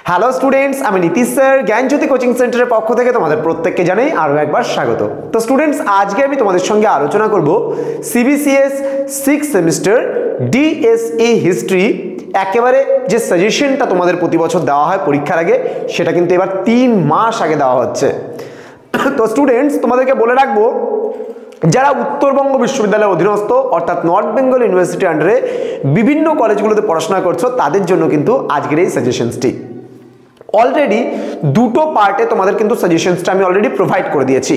Hello students, আমি Nitish sir জ্ঞানজ্যোতি coaching সেন্টারের পক্ষ থেকে তোমাদের প্রত্যেককে জানাই আরও একবার স্বাগত। তো স্টুডেন্টস, আজকে আমি তোমাদের সঙ্গে আলোচনা করব CBCS 6th semester DSE history একেবারে যে সাজেশনটা তোমাদের প্রতি বছর দেওয়া হয় পরীক্ষার আগে, সেটা কিন্তু এবার 3 মাস আগে দেওয়া হচ্ছে। তো স্টুডেন্টস, তোমাদেরকে বলে রাখবো, যারা উত্তরবঙ্গ বিশ্ববিদ্যালয়ের অধীনস্থ অর্থাৎ নর্থ বেঙ্গল ইউনিভার্সিটি আন্ডারে বিভিন্ন কলেজগুলোতে পড়াশোনা করছো, তাদের জন্য কিন্তু আজকের এই সাজেশনসটি অলরেডি দুটো পার্টে তোমাদের কিন্তু সাজেশনসটা আমি অলরেডি প্রোভাইড করে দিয়েছি।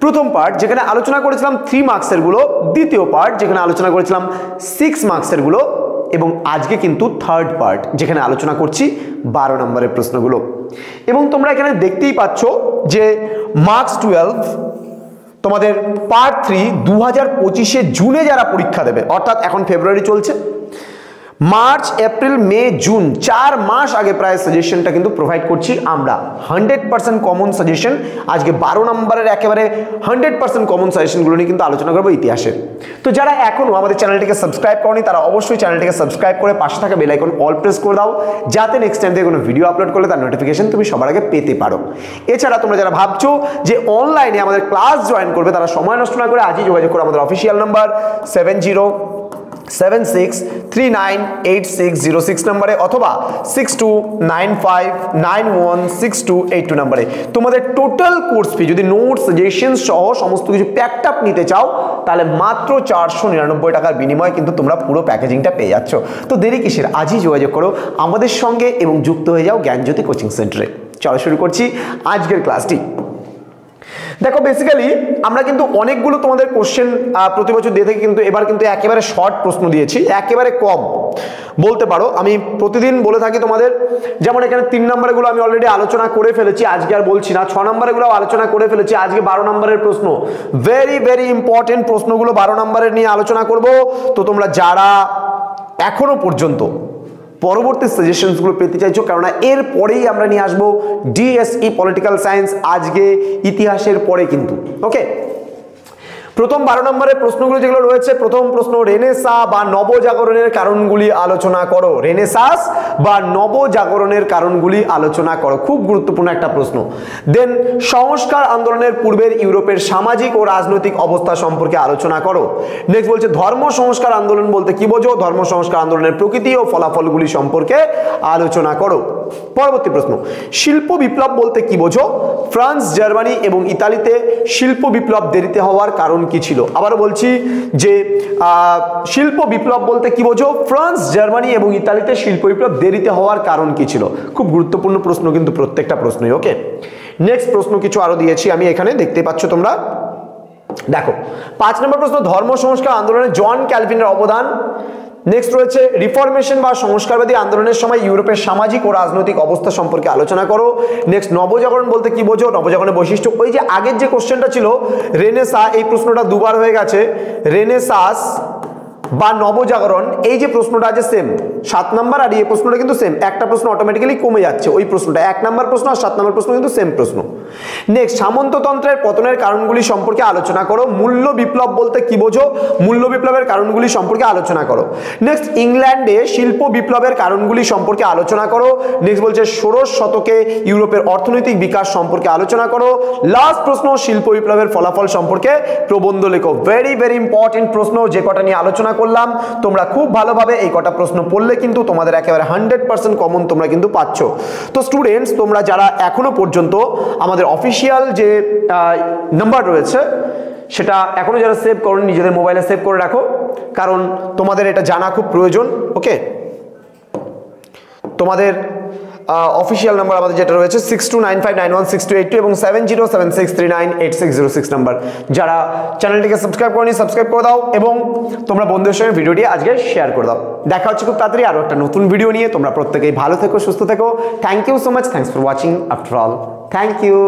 প্রথম পার্ট যেখানে আলোচনা করেছিলাম 3 মার্কসের গুলো, দ্বিতীয় পার্ট যেখানে আলোচনা করেছিলাম 6 মার্কসের গুলো, এবং আজকে কিন্তু থার্ড পার্ট যেখানে আলোচনা করছি 12 নম্বরের প্রশ্নগুলো। এবং তোমরা এখানে দেখতেই পাচ্ছ যে মার্কস 12 তোমাদের পার্ট 3 2025 জুনে যারা পরীক্ষা দেবে, অর্থাৎ এখন ফেব্রুয়ারি চলছে, মার্চ এপ্রিল মে জুন 4 মাস আগে প্রায় সাজেশনটা কিন্তু প্রোভাইড করছি আমরা। 100% কমন সাজেশন আজকে 12 নম্বরের একেবারে 100% কমন সাজেশনগুলো নিয়ে কিন্তু আলোচনা করবো ইতিহাসের। তো যারা এখনো আমাদের চ্যানেলটিকে সাবস্ক্রাইব করনি, তারা অবশ্যই চ্যানেলটিকে সাবস্ক্রাইব করে পাশে থাকা বেল আইকন অল প্রেস করে দাও, যাতে নেক্সট টাইম থেকে কোনো ভিডিও আপলোড করলে তার নোটিফিকেশন তুমি সবার আগে পেতে পারো। এছাড়া তোমরা যারা ভাবছো যে অনলাইনে আমাদের ক্লাস জয়েন করবে, তারা সময় নষ্ট না করে আজই যোগাযোগ করো আমাদের অফিসিয়াল নাম্বার 7076398606 নম্বরে অথবা 6295916282 নম্বরে। তোমাদের টোটাল কোর্স ফি যদি নোট সাজেশন সহ সমস্ত কিছু প্যাকড আপ নিতে চাও, তাহলে মাত্র 499 টাকার বিনিময়ে কিন্তু তোমরা পুরো প্যাকেজিংটা পেয়ে যাচ্ছ। তো দেরি কিসের, আজই যোগাযোগ করো আমাদের সঙ্গে এবং যুক্ত হয়ে যাও জ্ঞানজ্যোতি কোচিং সেন্টারে। চলো শুরু করছি আজকের ক্লাসটি। দেখো, বেসিক্যালি আমরা কিন্তু অনেকগুলো তোমাদের কোশ্চেন প্রতি বছর দিয়ে থাকি, কিন্তু এবার কিন্তু একেবারে শর্ট প্রশ্ন দিয়েছি, একেবারে কম বলতে পারো। আমি প্রতিদিন বলে থাকি তোমাদের, যেমন এখানে 3 নম্বরেরগুলো আমি অলরেডি আলোচনা করে ফেলেছি, আজকে আর বলছি না। 6 নম্বরেরগুলো আলোচনা করে ফেলেছি, আজকে 12 নম্বরের প্রশ্ন, ভেরি ভেরি ইম্পর্টেন্ট প্রশ্নগুলো 12 নম্বরের নিয়ে আলোচনা করব। তো তোমরা যারা এখনো পর্যন্ত পরবর্তী সাজেশনসগুলো পেতে চাইছো, কেননা এর পরেই আমরা নিয়ে আসবো ডিএসই পলিটিক্যাল সায়েন্স, আজকে ইতিহাসের পরে কিন্তু। ওকে, প্রথম 12 নম্বরের প্রশ্নগুলো যেগুলো রয়েছে, প্রথম প্রশ্ন, রেনেসা বা নবজাগরণের কারণগুলি আলোচনা করো। রেনেসাস বা নবজাগরণের কারণগুলি আলোচনা করো, খুব গুরুত্বপূর্ণ একটা প্রশ্ন। দেন সংস্কার আন্দোলনের পূর্বের ইউরোপের সামাজিক ও রাজনৈতিক অবস্থা সম্পর্কে আলোচনা করো। নেক্সট বলছে ধর্ম সংস্কার আন্দোলন বলতে কি বোঝো, ধর্ম সংস্কার আন্দোলনের প্রকৃতি ও ফলাফলগুলি সম্পর্কে আলোচনা করো। পরবর্তী প্রশ্ন, শিল্প বিপ্লব বলতে কি বোঝো, ফ্রান্স, জার্মানি এবং ইতালিতে শিল্প বিপ্লব দেরিতে হওয়ার কারণ কি ছিল। আবারও বলছি যে শিল্প বিপ্লব বলতে কি বোঝো, ফ্রান্স, জার্মানি এবং ইতালিতে শিল্প বিপ্লব দেরিতে হওয়ার কারণ কি ছিল। খুব গুরুত্বপূর্ণ প্রশ্ন কিন্তু প্রত্যেকটা প্রশ্নই। ওকে, নেক্সট প্রশ্ন কিছু আরো দিয়েছি আমি এখানে, দেখতে পাচ্ছ তোমরা। দেখো, 5 নম্বর প্রশ্ন, ধর্ম সংস্কার আন্দোলনে জন ক্যালভিনের অবদান। নেক্সট রয়েছে রিফরমেশন বা সংস্কারবাদী আন্দোলনের সময় ইউরোপের সামাজিক ও রাজনৈতিক অবস্থা সম্পর্কে আলোচনা করো। নেক্সট নবজাগরণ বলতে কি বোঝো, নবজাগরণের বৈশিষ্ট্য। ওই যে আগের যে কোশ্চেনটা ছিল রেনেসা, এই প্রশ্নটা দুবার হয়ে গেছে, রেনেসাস বা নবজাগরণ, এই যে প্রশ্নটা আছে সেম 7 নম্বর, আর এই প্রশ্নটা কিন্তু সেম, একটা প্রশ্ন অটোমেটিক্যালি কমে যাচ্ছে। ওই প্রশ্নটা 1 নম্বর প্রশ্ন আর 7 নম্বর প্রশ্ন কিন্তু সেম প্রশ্ন। নেক্সট সামন্ততন্ত্রের পতনের কারণগুলি সম্পর্কে আলোচনা করো। মূল্য বিপ্লব বলতে কি বোঝো, মূল্য বিপ্লবের কারণগুলি সম্পর্কে আলোচনা করো। নেক্সট ইংল্যান্ডে শিল্প বিপ্লবের কারণগুলি সম্পর্কে আলোচনা করো। নেক্সট বলছে ষোড়শ শতকে ইউরোপের অর্থনৈতিক বিকাশ সম্পর্কে আলোচনা করো। লাস্ট প্রশ্ন, শিল্প বিপ্লবের ফলাফল সম্পর্কে প্রবন্ধ লেখো। ভেরি ভেরি ইম্পর্টেন্ট প্রশ্ন, যে কটা নিয়ে আলোচনা করলাম তোমরা খুব ভালোভাবে এই কটা প্রশ্ন পড়লে কিন্তু তোমাদের একেবারে 100% কমন তোমরা কিন্তু পাচ্ছ। তো স্টুডেন্টস, তোমরা যারা এখনো পর্যন্ত আমাদের অফিসিয়াল যে নাম্বার রয়েছে সেটা এখনো যারা সেভ করো, নিজেদের মোবাইলে সেভ করে রাখো, কারণ তোমাদের এটা জানা খুব প্রয়োজন। ওকে, তোমাদের অফিসিয়াল নাম্বার আমাদের যেটা রয়েছে 6295916282 এবং 7076398606 নাম্বার। যারা চ্যানেলটিকে সাবস্ক্রাইব করনি সাবস্ক্রাইব করে দাও, এবং তোমরা বন্ধুদের সঙ্গে ভিডিওটি আজকে শেয়ার করে দাও। দেখা হচ্ছে খুব তাড়াতাড়ি আরও একটা নতুন ভিডিও নিয়ে। তোমরা প্রত্যেকেই ভালো থেকো, সুস্থ থেকো। Thank you so much, thanks for watching after all, thank you.